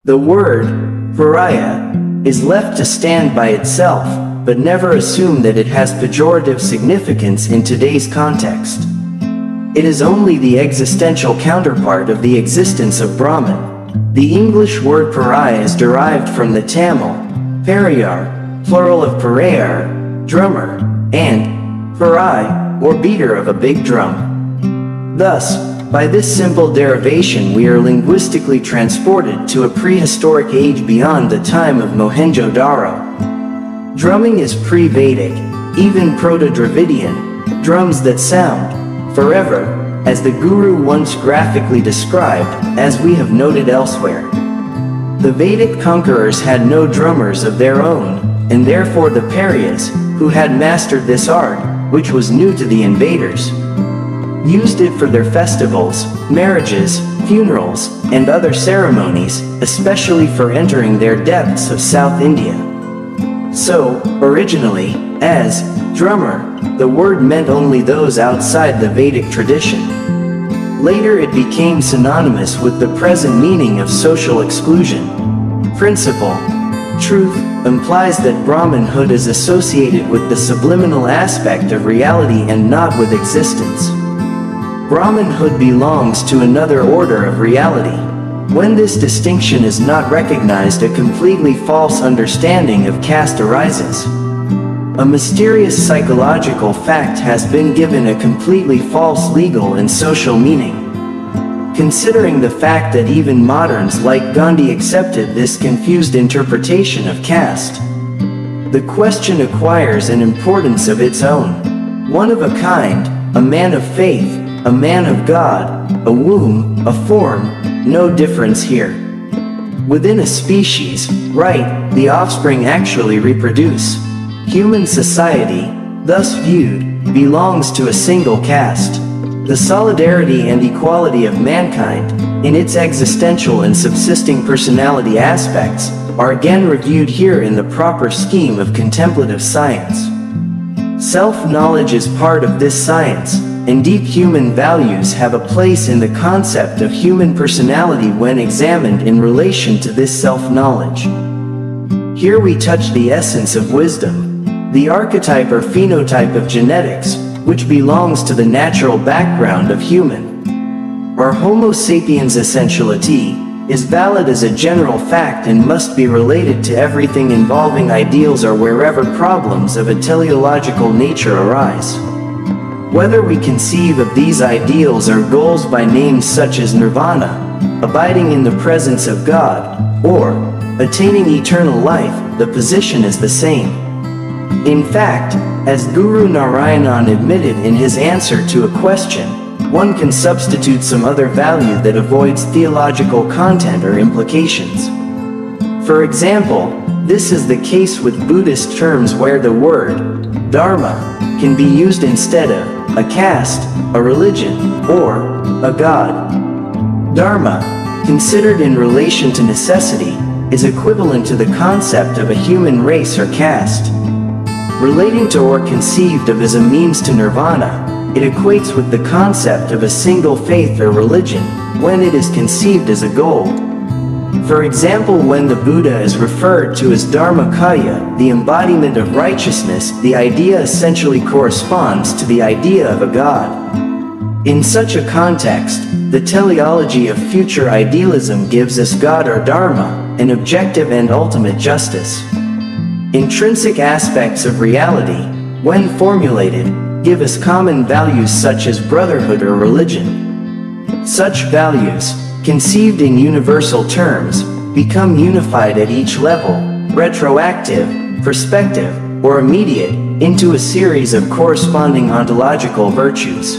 The word, pariah, is left to stand by itself, but never assume that it has pejorative significance in today's context. It is only the existential counterpart of the existence of Brahman. The English word pariah is derived from the Tamil, pariyar, plural of parayar, drummer, and parai, or beater of a big drum. Thus, by this simple derivation we are linguistically transported to a prehistoric age beyond the time of Mohenjo-Daro. Drumming is pre-Vedic, even Proto-Dravidian, drums that sound forever, as the Guru once graphically described, as we have noted elsewhere. The Vedic conquerors had no drummers of their own, and therefore the Paryas, who had mastered this art, which was new to the invaders, used it for their festivals, marriages, funerals, and other ceremonies, especially for entering their depths of South India. So, originally, as drummer, the word meant only those outside the Vedic tradition. Later it became synonymous with the present meaning of social exclusion. Principle. Truth implies that Brahmanhood is associated with the subliminal aspect of reality and not with existence. Brahmanhood belongs to another order of reality. When this distinction is not recognized, a completely false understanding of caste arises. A mysterious psychological fact has been given a completely false legal and social meaning. Considering the fact that even moderns like Gandhi accepted this confused interpretation of caste, the question acquires an importance of its own. One of a kind, a man of faith, a man of God, a womb, a form, no difference here. Within a species, right, the offspring actually reproduce. Human society, thus viewed, belongs to a single caste. The solidarity and equality of mankind, in its existential and subsisting personality aspects, are again reviewed here in the proper scheme of contemplative science. Self-knowledge is part of this science, and deep human values have a place in the concept of human personality when examined in relation to this self-knowledge. Here we touch the essence of wisdom, the archetype or phenotype of genetics, which belongs to the natural background of human. Our Homo sapiens essentiality is valid as a general fact and must be related to everything involving ideals or wherever problems of a teleological nature arise. Whether we conceive of these ideals or goals by names such as nirvana, abiding in the presence of God, or attaining eternal life, the position is the same. In fact, as Guru Narayanan admitted in his answer to a question, one can substitute some other value that avoids theological content or implications. For example, this is the case with Buddhist terms where the word dharma can be used instead of a caste, a religion, or a god. Dharma, considered in relation to necessity, is equivalent to the concept of a human race or caste. Relating to or conceived of as a means to nirvana, it equates with the concept of a single faith or religion, when it is conceived as a goal. For example, when the Buddha is referred to as Dharmakaya, the embodiment of righteousness, the idea essentially corresponds to the idea of a god. In such a context, the teleology of future idealism gives us God or Dharma, an objective and ultimate justice. Intrinsic aspects of reality, when formulated, give us common values such as brotherhood or religion. Such values, conceived in universal terms, become unified at each level, retroactive, prospective, or immediate, into a series of corresponding ontological virtues.